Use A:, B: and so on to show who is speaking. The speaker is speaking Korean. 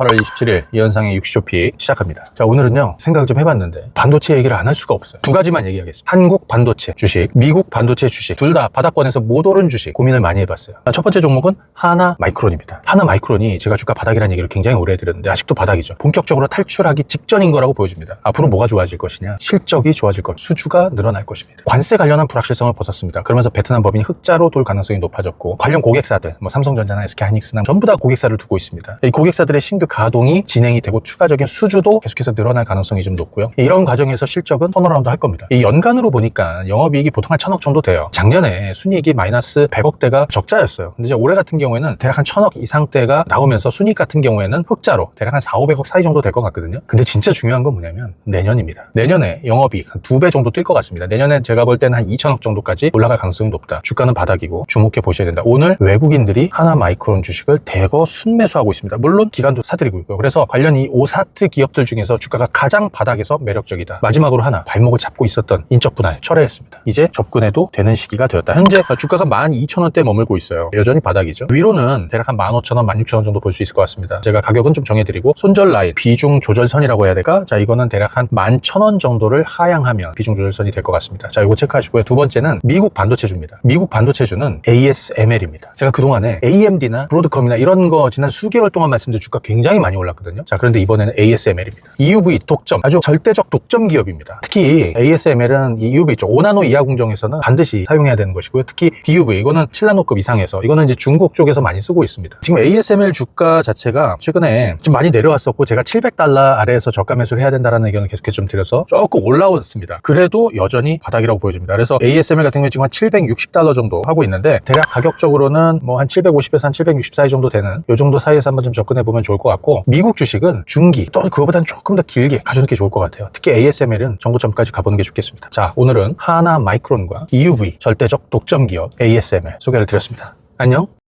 A: 8월 27일 이현상의 육시쇼피 시작합니다. 자, 오늘은요 생각을 좀 해봤는데 반도체 얘기를 안 할 수가 없어요. 두 가지만 얘기하겠습니다. 한국 반도체 주식, 미국 반도체 주식, 둘 다 바닥권에서 못 오른 주식 고민을 많이 해봤어요. 첫 번째 종목은 하나마이크론입니다. 하나마이크론이 제가 주가 바닥이라는 얘기를 굉장히 오래 해드렸는데 아직도 바닥이죠. 본격적으로 탈출하기 직전인 거라고 보여집니다. 앞으로 뭐가 좋아질 것이냐, 실적이 좋아질 것, 수주가 늘어날 것입니다. 관세 관련한 불확실성을 벗었습니다. 그러면서 베트남 법인이 흑자로 돌 가능성이 높아졌고, 관련 고객사들 삼성전자나 SK하이닉스나 전부 다 고객사를 두고 있습니다. 이 고객사들의 신규 가동이 진행이 되고 추가적인 수주도 계속해서 늘어날 가능성이 좀 높고요. 이런 과정에서 실적은 턴어라운드 할 겁니다. 이 연간으로 보니까 영업이익이 보통 한 1000억 정도 돼요. 작년에 순이익이 마이너스 100억대가 적자였어요. 근데 이제 올해 같은 경우에는 대략 한 1000억 이상대가 나오면서 순이익 같은 경우에는 흑자로 대략 한 400~500억 사이 정도 될 것 같거든요. 근데 진짜 중요한 건 뭐냐면 내년입니다. 내년에 영업이익 한 2배 정도 뛸 것 같습니다. 내년에 제가 볼 때는 한 2000억 정도까지 올라갈 가능성이 높다. 주가는 바닥이고 주목해 보셔야 된다. 오늘 외국인들이 하나마이크론 주식을 대거 순매수하고 있습니다. 물론 기관도 사들이고 있고요. 그래서 관련 이 오사트 기업들 중에서 주가가 가장 바닥에서 매력적이다. 마지막으로 하나 발목을 잡고 있었던 인적 분할 철회했습니다. 이제 접근해도 되는 시기가 되었다. 현재 주가가 12,000원대에 머물고 있어요. 여전히 바닥이죠. 위로는 대략 한 15,000원, 16,000원 정도 볼 수 있을 것 같습니다. 제가 가격은 좀 정해드리고, 손절 라인, 비중 조절선이라고 해야 될까? 자, 이거는 대략 한 11,000원 정도를 하향하면 비중 조절선이 될 것 같습니다. 자, 이거 체크하시고요. 두 번째는 미국 반도체주입니다. 미국 반도체주는 ASML입니다. 제가 그동안에 AMD나 브로드컴이나 이런 거 지난 수개월 동안 말씀드린 주가 굉장히 많이 올랐거든요. 자, 그런데 이번에는 ASML입니다. EUV 독점, 아주 절대적 독점 기업입니다. 특히 ASML은 이 EUV 쪽 5나노 이하 공정에서는 반드시 사용해야 되는 것이고요. 특히 DUV, 이거는 7나노급 이상에서, 이거는 이제 중국 쪽에서 많이 쓰고 있습니다. 지금 ASML 주가 자체가 최근에 좀 많이 내려왔었고, 제가 $700 아래에서 저가 매수를 해야 된다는 의견을 계속해서 좀 드려서 조금 올라왔습니다. 그래도 여전히 바닥이라고 보여집니다. 그래서 ASML 같은 경우에 지금 한 $760 정도 하고 있는데, 대략 가격적으로는 뭐 한 750에서 한 760 사이 정도 되는 요 정도 사이에서 한번 좀 접근해 보면 좋을 것 같고, 미국 주식은 중기 또 그거보다는 조금 더 길게 가주는 게 좋을 것 같아요. 특히 ASML은 정고점까지 가보는 게 좋겠습니다. 자, 오늘은 하나마이크론과 EUV 절대적 독점 기업 ASML 소개를 드렸습니다. 안녕.